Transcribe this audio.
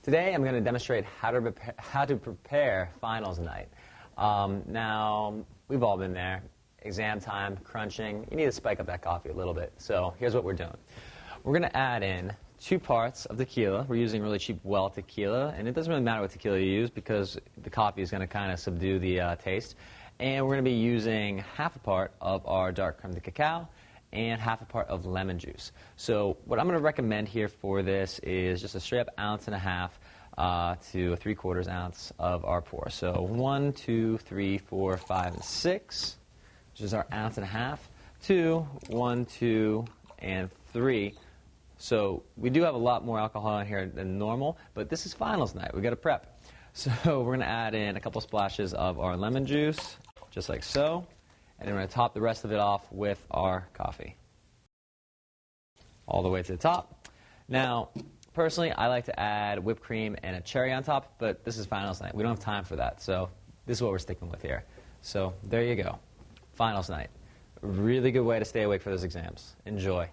Today I'm going to demonstrate how to prepare finals night. Now, we've all been there. Exam time, crunching. You need to spike up that coffee a little bit. So here's what we're doing. We're going to add in 2 parts of tequila. We're using really cheap well tequila, and it doesn't really matter what tequila you use because the coffee is going to kind of subdue the taste. And we're going to be using half a part of our dark creme de cacao and half a part of lemon juice. So what I'm going to recommend here for this is just a straight up 1.5 ounces to a 3/4 ounce of our pour. So 1, 2, 3, 4, 5, and 6, which is our 1.5 ounces, 2, 1, 2, and 3. So we do have a lot more alcohol in here than normal, but this is finals night. We've got to prep. So we're going to add in a couple splashes of our lemon juice, just like so. And then we're going to top the rest of it off with our coffee. All the way to the top. Now, personally, I like to add whipped cream and a cherry on top, but this is finals night. We don't have time for that, so this is what we're sticking with here. So there you go. Finals night. Really good way to stay awake for those exams. Enjoy.